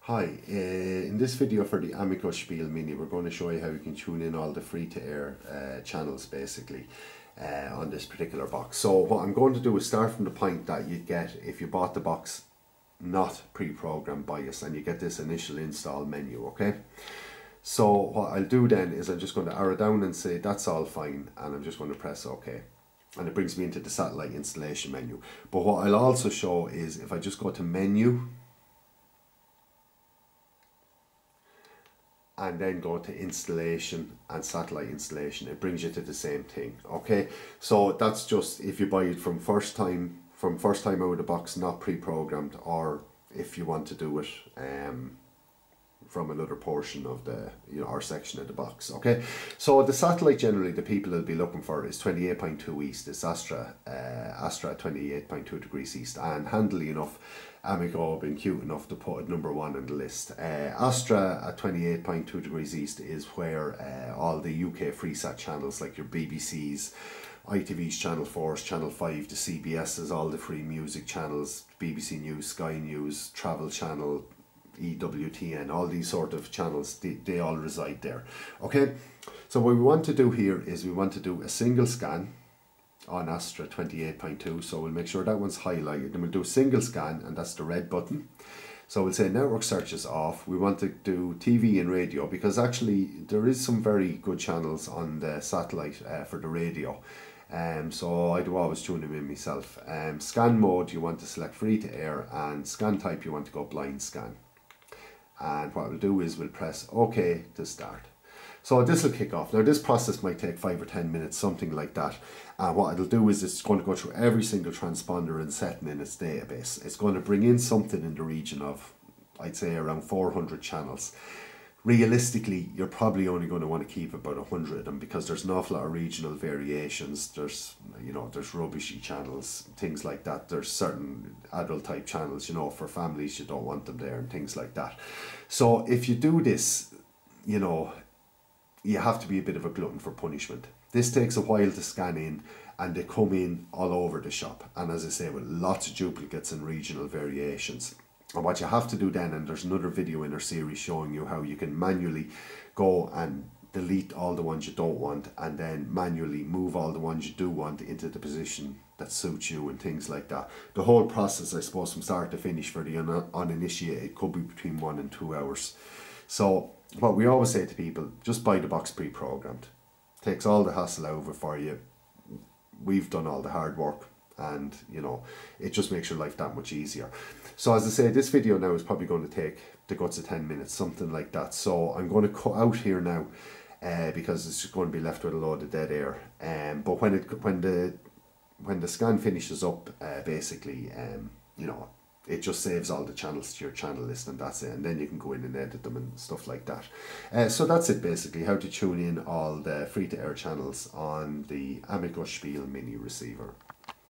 Hi, in this video for the Amiko Spiel Mini, we're going to show you how you can tune in all the free-to-air channels basically on this particular box. So what I'm going to do is start from the point that you'd get if you bought the box not pre-programmed by us, and you get this initial install menu, okay? So what I'll do then is I'm just going to arrow down and say that's all fine, and I'm just going to press OK. And it brings me into the satellite installation menu. But what I'll also show is if I just go to menu, and then go to installation and satellite installation, it brings you to the same thing. Okay, so that's just if you buy it from first time out of the box, not pre-programmed, or if you want to do it from another portion of the our section of the box. Okay, so the satellite generally the people will be looking for is 28.2 east. It's Astra at 28.2 degrees east, and handily enough, Amiko have been cute enough to put it number 1 on the list. Astra at 28.2 degrees east is where all the UK Freesat channels like your BBC's, ITV's, Channel 4's, Channel 5, the CBS's, all the free music channels, BBC News, Sky News, Travel Channel, EWTN, all these sort of channels, they all reside there. Okay, so what we want to do here is we want to do a single scan on Astra 28.2, so we'll make sure that one's highlighted, then we'll do a single scan, and that's the red button. So we'll say network search is off. We want to do TV and radio, because actually there is some very good channels on the satellite for the radio, so I do always tune them in myself. Scan mode you want to select free to air, and scan type you want to go blind scan. And what we'll do is we'll press OK to start. So this will kick off. Now this process might take 5 or 10 minutes, something like that. And what it'll do is it's going to go through every single transponder and setting in its database. It's going to bring in something in the region of, I'd say, around 400 channels. Realistically, you're probably only going to want to keep about 100 of them, because there's an awful lot of regional variations. There's, there's rubbishy channels, things like that. There's certain adult type channels, for families, you don't want them there, and things like that. So if you do this, you have to be a bit of a glutton for punishment. This takes a while to scan in, and they come in all over the shop, and as I say, with lots of duplicates and regional variations. And what you have to do then, and there's another video in our series showing you how you can manually go and delete all the ones you don't want, and then manually move all the ones you do want into the position that suits you and things like that. The whole process, I suppose, from start to finish for the uninitiated could be between 1 and 2 hours. So what we always say to people, just buy the box pre-programmed. Takes all the hassle out of it for you. We've done all the hard work, and it just makes your life that much easier. So as I say, this video now is probably going to take the guts of 10 minutes, something like that. So I'm going to cut out here now because it's just going to be left with a load of dead air. But when the scan finishes up, basically, it just saves all the channels to your channel list, and that's it. And then you can go in and edit them and stuff like that. So that's it basically, how to tune in all the free-to-air channels on the Amiko Spiel mini receiver.